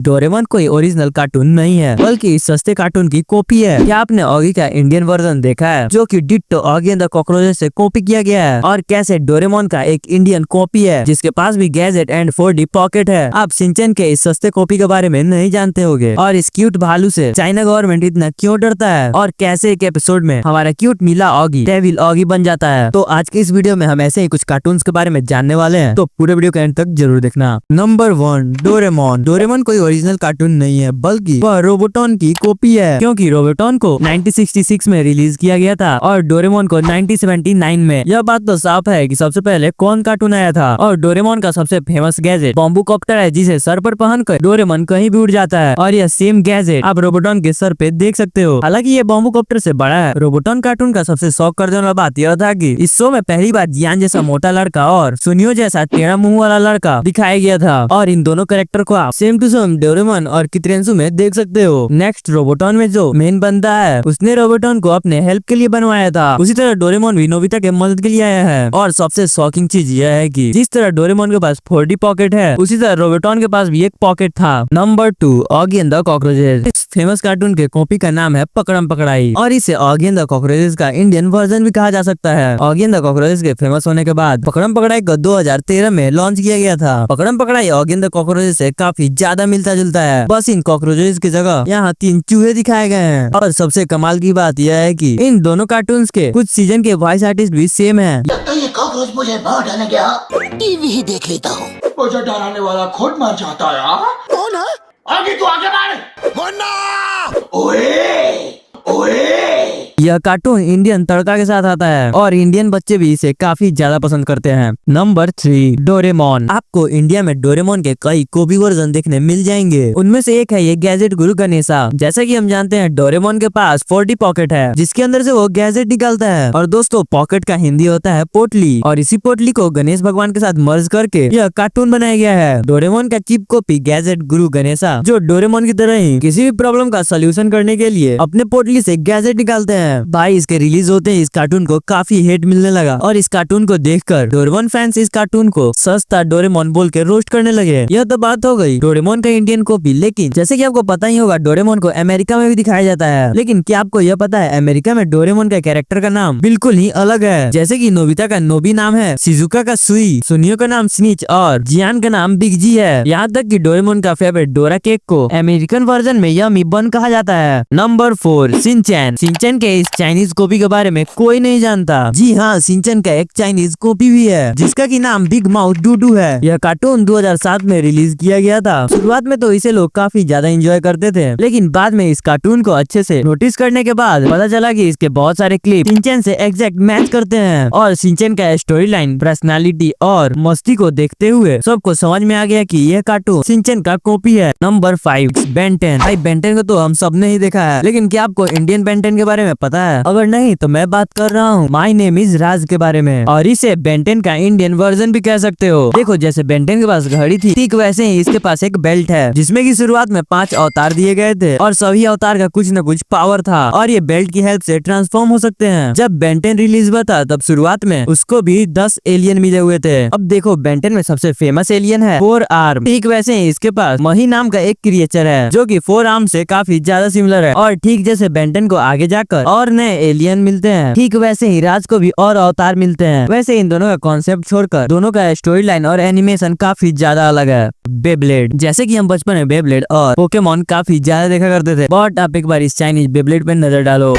Doraemon कोई original cartoon नहीं है, बल्कि इस सस्ते कार्टून की कॉपी है। क्या आपने ऑगी का इंडियन वर्जन देखा है, जो कि ditto Oggy and the cockroaches से कॉपी किया गया है? और कैसे डोरेमोन का एक इंडियन कॉपी है जिसके पास भी गैजेट एंड 4D पॉकेट है। आप शिनचैन के इस सस्ते कॉपी के बारे में नहीं जानते होगे। और इस क्यूट भालू से चाइना गवर्नमेंट इतना क्यों डरता है, और कैसे एक एपिसोड में हमारा क्यूट नीला ऑगी डेविल ऑगी बन जाता है। तो आज के इस वीडियो में हम ऐसे ही कुछ कार्टून्स के बारे में जानने वाले हैं, तो पूरे वीडियो के एंड तक जरूर देखना। Number 1, Doraemon. डोरेमोन कोई ओरिजिनल कार्टून नहीं है, बल्कि वह रोबोटॉन की कॉपी है, क्योंकि रोबोटॉन को 1966 में रिलीज किया गया था और डोरेमोन को 1979 में। यह बात तो साफ है कि सबसे पहले कौन कार्टून आया था। और डोरेमोन का सबसे फेमस गैजेट बॉम्बू कॉप्टर है, जिसे सर पर पहनकर डोरेमोन कहीं भी उड़ जाता है। और यह सेम गैजेट आप रोबोटॉन के सर पे देख सकते हो। हालांकि ये बॉम्बू कॉप्टर से बड़ा है। रोबोटॉन कार्टून का सबसे शौक कर देने वाला बात यह था कि इस शो में पहली बार जियान जैसा मोटा लड़का और सुनियो जैसा टेढ़ा मुंह वाला लड़का दिखाया गया था, और इन दोनों कैरेक्टर को आप सेम टू सेम डोरेमोन और कित्रेंसु में देख सकते हो। नेक्स्ट, रोबोटॉन में जो मेन बंदा है, उसने रोबोटॉन को अपने हेल्प के लिए बनवाया था। उसी तरह डोरेमोन भी नोबिता के मदद के लिए आया है। और सबसे शॉकिंग चीज यह है कि जिस तरह डोरेमोन के पास 4D पॉकेट है, उसी तरह रोबोटॉन के पास भी एक पॉकेट था। Number 2, Oggy and the cockroaches. इस फेमस कार्टून के कॉपी का नाम है पकड़म पकड़ाई, और इसे ऑगी एंड द कॉकरोचेस का इंडियन वर्जन भी कहा जा सकता है। ऑगी एंड द कॉकरोचेस के फेमस होने के बाद पकड़म पकड़ाई को 2013 में लॉन्च किया गया था। पकड़म पकड़ाई ऑगी एंड द कॉकरोचेस से काफी ज्यादा मिलता जुलता है, बस इन कॉकरोचेस की जगह यहाँ 3 चूहे दिखाए गए हैं। और सबसे कमाल की बात यह है कि इन दोनों कार्टून्स के कुछ सीजन के वॉइस आर्टिस्ट भी सेम है। तो ये कॉकरोच मुझे बहुत डरने गया, टीवी ही देख लेता हूँ। मुझे डराने वाला खुद मर जाता है। कौन है? आगे तू आगे बढ़। मुन्ना! ओए! ओए! यह कार्टून इंडियन तड़का के साथ आता है, और इंडियन बच्चे भी इसे काफी ज्यादा पसंद करते हैं। Number 3, Doraemon. आपको इंडिया में डोरेमोन के कई कॉपी वर्जन देखने मिल जाएंगे। उनमें से एक है ये गैजेट गुरु गणेशा। जैसा कि हम जानते हैं, डोरेमोन के पास 4D पॉकेट है, जिसके अंदर से वो गैजेट निकालता है। और दोस्तों, पॉकेट का हिंदी होता है पोटली, और इसी पोटली को गणेश भगवान के साथ मर्ज करके यह कार्टून बनाया गया है। डोरेमोन का चीप कॉपी गैजेट गुरु गणेशा, जो डोरेमोन की तरह ही किसी भी प्रॉब्लम का सोल्यूशन करने के लिए अपने पोटली से गैजेट निकालते हैं। भाई, इसके रिलीज होते ही इस कार्टून को काफी हेट मिलने लगा, और इस कार्टून को देखकर डोरेमोन फैंस इस कार्टून को सस्ता डोरेमोन बोल के रोस्ट करने लगे। यह तो बात हो गई डोरेमोन का इंडियन कॉपी। लेकिन जैसे कि आपको पता ही होगा, डोरेमोन को अमेरिका में भी दिखाया जाता है। लेकिन क्या आपको यह पता है, अमेरिका में डोरेमोन का कैरेक्टर का नाम बिल्कुल ही अलग है। जैसे कि नोबिता का नोबी नाम है, शिजुका का सुई, सुनियो का नाम स्निच, और जियान का नाम बिग जी है। यहाँ तक कि डोरेमोन का फेवरेट डोरा केक को अमेरिकन वर्जन में यम्मी बन कहा जाता है। Number 4, Shinchan. शिनचैन के इस चाइनीज कॉपी के बारे में कोई नहीं जानता। जी हाँ, शिनचैन का एक चाइनीज कॉपी भी है, जिसका की नाम बिग माउथ डूडू है। यह कार्टून 2007 में रिलीज किया गया था। शुरुआत में तो इसे लोग काफी ज्यादा एंजॉय करते थे, लेकिन बाद में इस कार्टून को अच्छे से नोटिस करने के बाद पता चला कि इसके बहुत सारे क्लिप शिनचैन से एग्जैक्ट मैच करते हैं। और शिनचैन का स्टोरी लाइन, पर्सनालिटी और मस्ती को देखते हुए सबको समझ में आ गया कि यह कार्टून शिनचैन का कॉपी है। Number 5, Ben 10। भाई, बेन 10 को तो हम सबने ही देखा है, लेकिन क्या आपको इंडियन बेन 10 के बारे में पता है? अगर नहीं तो मैं बात कर रहा हूँ माई नेम इज राज के बारे में, और इसे बेन 10 का इंडियन वर्जन भी कह सकते हो। देखो, जैसे बेन 10 के पास घड़ी थी, ठीक वैसे ही इसके पास एक बेल्ट है, जिसमें की शुरुआत में 5 अवतार दिए गए थे, और सभी अवतार का कुछ न कुछ पावर था, और ये बेल्ट की हेल्प से ट्रांसफॉर्म हो सकते हैं। जब बेन 10 रिलीज हुआ था, तब शुरुआत में उसको भी 10 एलियन मिले हुए थे। अब देखो, बेन 10 में सबसे फेमस एलियन है 4 आर्म। ठीक वैसे ही इसके पास मही नाम का एक क्रिएचर है, जो कि 4 आर्म से काफी ज्यादा सिमिलर है। और ठीक जैसे बेन 10 को आगे जाकर और नए एलियन मिलते हैं, ठीक वैसे ही राज को भी और अवतार मिलते हैं। वैसे इन दोनों का कॉन्सेप्ट छोड़कर दोनों का स्टोरी लाइन और एनिमेशन काफी ज्यादा अलग है। बेब्लेड। जैसे कि हम बचपन में बेब्लेड और पोकेमॉन काफी ज्यादा देखा करते थे, बट आप एक बार इस चाइनीज बेब्लेड पे नजर डालो।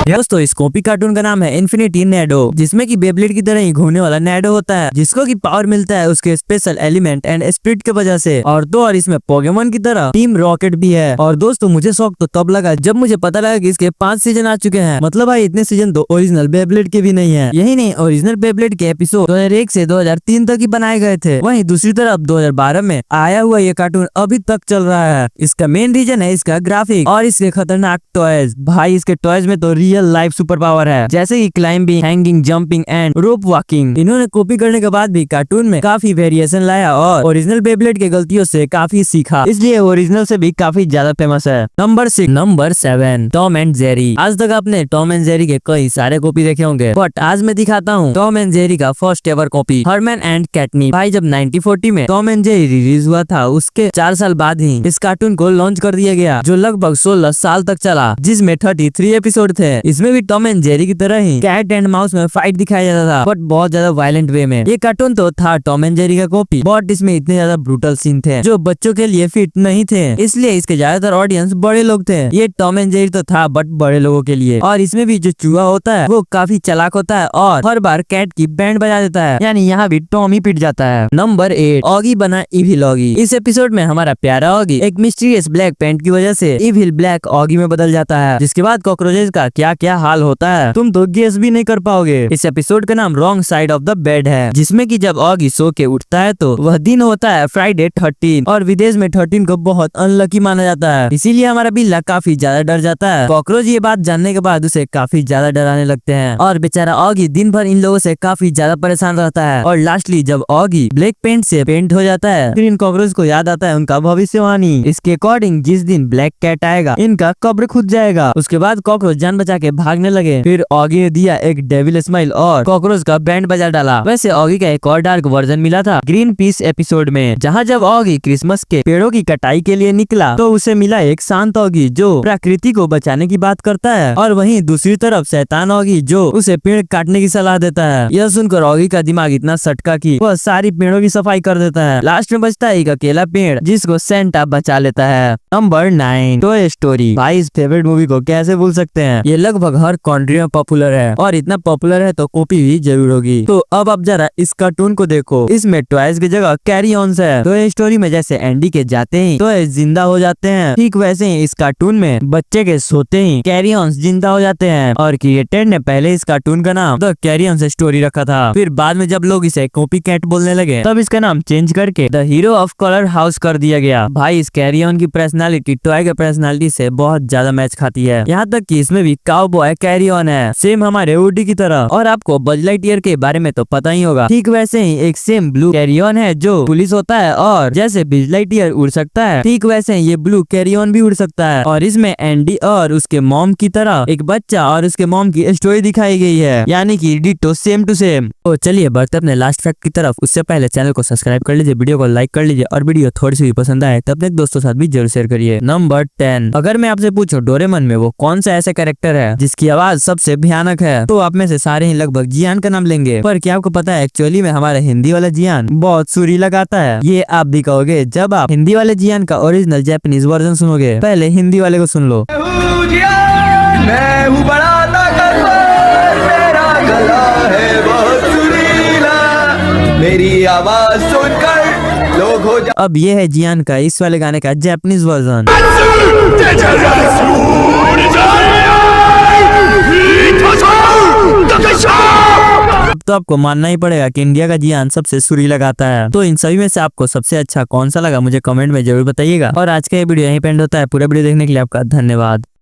दोस्तों, इस कॉपी कार्टून का नाम है इन्फिनिटी नेडो, जिसमें कि बेब्लेड की तरह ही घूमने वाला नेडो होता है, जिसको की पावर मिलता है उसके स्पेशल एलिमेंट एंड स्पिरिट की वजह से। और तो और इसमें पोकेमॉन की तरह टीम रॉकेट भी है। और दोस्तों, मुझे शौक तो तब लगा जब मुझे पता लगा कि इसके 5 सीजन आ चुके हैं। मतलब भाई, इतने सीजन तो ओरिजिनल बेब्लेड के भी नहीं है। यही नहीं, ओरिजिनल बेब्लेड के एपिसोड 2001 से 2003 तक ही बनाए गए थे। वहीं दूसरी तरफ 2012 में आया हुआ ये कार्टून अभी तक चल रहा है। इसका मेन रीजन है इसका ग्राफिक और इसके खतरनाक टॉयज। भाई, इसके टॉयज में तो रियल लाइफ सुपर पावर है, जैसे कि climbing, hanging, jumping and rope walking. इन्होंने कॉपी करने के बाद भी कार्टून में काफी वेरिएशन लाया और ओरिजिनल बेब्लेड के गलतियों से काफी सीखा, इसलिए ओरिजिनल से भी काफी ज्यादा फेमस है। Number 7 Tom and Jerry. आज तक आपने टॉम एंड जेरी के कई सारे कॉपी देखे होंगे, बट आज मैं दिखाता हूँ टॉम एंड जेरी का फर्स्ट एवर कॉपी, हरमैन एंड कैटनी। भाई जब 1940 में टॉम एंड जेरी रिलीज हुआ था, उसके 4 साल बाद ही इस कार्टून को लॉन्च कर दिया गया, जो लगभग 16 साल तक चला, जिसमें 33 एपिसोड थे। इसमें भी टॉम एंड जेरी की तरह ही कैट एंड माउस में फाइट दिखाया जाता था, बट बहुत ज्यादा वायलेंट वे में। ये कार्टून तो था टॉम एंड जेरी का कॉपी, बट इसमें इतने ज्यादा ब्रूटल सीन थे जो बच्चों के लिए फिट नहीं थे, इसलिए इसके ज्यादातर ऑडियंस बड़े लोग थे। ये टॉम एंड जेरी तो था बट बड़े लोगों के लिए। और इसमें भी जो चूहा होता है वो काफी चालाक होता है और हर बार कैट की बैंड बजा देता है, यानी यहाँ भी टॉम ही पिट जाता है। नंबर 8 ऑगी बना इविल ऑगी। इस एपिसोड में हमारा प्यारा ऑगी एक मिस्टीरियस ब्लैक पेंट की वजह से इविल ब्लैक ऑगी में बदल जाता है, जिसके बाद कॉकरोचेस का क्या क्या हाल होता है तुम तो गेस भी नहीं कर पाओगे। इस एपिसोड का नाम wrong side of the bed है, जिसमें कि जब ऑगी सो के उठता है तो वह दिन होता है फ्राइडे 13 और विदेश में 13 को बहुत अनलकी माना जाता है, इसीलिए हमारा बिल्ला काफी ज्यादा डर जाता है। कॉकरोच ये बात जानने के बाद उसे काफी ज्यादा डराने लगते हैं और बेचारा ऑगी दिन भर इन लोगों से काफी ज्यादा परेशान रहता है। और लास्टली जब ऑगी ब्लैक पेंट से पेंट हो जाता है, फिर इन कॉकरोच को याद आता है उनका भविष्यवाणी। इसके अकॉर्डिंग जिस दिन ब्लैक कैट आएगा इनका कब्र खुद जाएगा। उसके बाद कॉकरोच जान बचा के भागने लगे, फिर ऑगी ने दिया एक डेविल स्माइल और कॉकरोच का बैंड बजा डाला। वैसे ऑगी का एक और डार्क वर्जन मिला था ग्रीन पीस एपिसोड में, जहाँ जब ऑगी क्रिसमस के पेड़ों की कटाई के लिए निकला तो उसे मिला एक शांत ऑगी जो प्रकृति को बचाने की बात करता है, और वहीं दूसरी तरफ शैतान ऑगी जो उसे पेड़ काटने की सलाह देता है। यह सुनकर ऑगी का दिमाग इतना सटका कि वह सारी पेड़ों की सफाई कर देता है। लास्ट में बचता है एक अकेला पेड़ जिसको सेंटा बचा लेता है। Number 9 toy story. भाई इस फेवरेट मूवी को कैसे भूल सकते हैं, ये लगभग हर कंट्री में पॉपुलर है और इतना पॉपुलर है तो कॉपी भी जरूर होगी। तो अब आप जरा इस कार्टून को देखो, इसमें टॉयज की जगह कैरी ऑन्स है। टॉय स्टोरी में जैसे एंडी के जाते ही टॉय जिंदा हो जाते हैं, ठीक वैसे ही इस कार्टून में बच्चे के सोते ही कैरी ऑन्स जिंदा हो जाते हैं। और क्रिएटर ने पहले इस कार्टून का नाम द कैरी ऑन स्टोरी रखा था, फिर बाद में जब लोग इसे कॉपी कैट बोलने लगे तब इसका नाम चेंज करके the hero of colour house कर दिया गया। भाई इस कैरी ऑन की पर्सनालिटी टॉय के पर्सनालिटी से बहुत ज्यादा मैच खाती है, यहाँ तक कि इसमें भी काउबॉय कैरी ऑन है, सेम हमारे वुडी की तरह। और आपको बज लाइटईयर के बारे में तो पता ही होगा, ठीक वैसे ही एक सेम ब्लू कैरी ऑन है जो पुलिस होता है, और जैसे बज लाइटईयर उड़ सकता है ठीक वैसे ये ब्लू कैरी ऑन भी उड़ सकता है। और इसमें एंडी और उसके मॉम की तरह एक बच्चा और उसके मॉम की स्टोरी दिखाई गई है, यानी कि डिटो सेम टू सेम। तो चलिए बढ़ते अपने लास्ट फैक्ट की तरफ। उससे पहले चैनल को सब्सक्राइब कर लीजिए, वीडियो को लाइक कर लीजिए, और वीडियो थोड़ी सी भी पसंद आए तब अपने दोस्तों के साथ भी जरूर शेयर करिए। नंबर 10 अगर मैं आपसे पूछूं डोरेमन में वो कौन सा ऐसा कैरेक्टर है जिसकी आवाज सबसे भयानक है, तो आप में से सारे ही लगभग जियान का नाम लेंगे। पर क्या आपको पता है एक्चुअली में हमारा हिंदी वाला जियान बहुत सुरीला गाता है। ये आप भी कहोगे जब आप हिंदी वाले जियान का ओरिजिनल जापानीज वर्जन सुनोगे। पहले हिंदी वाले को सुन लो। मैं हूँ बड़ा ताकतवर, मेरा गला है बहुत सुरीला, मेरी आवाज सुनकर लोग हो जा। अब ये है जियान का इस वाले गाने का जापानीज वर्जन। अब तो आपको मानना ही पड़ेगा कि इंडिया का जियान सबसे सुरीला गाता है। तो इन सभी में से आपको सबसे अच्छा कौन सा लगा मुझे कमेंट में जरूर बताइएगा। और आज का ये वीडियो यहीं पे एंड होता है। पूरा वीडियो देखने के लिए आपका धन्यवाद।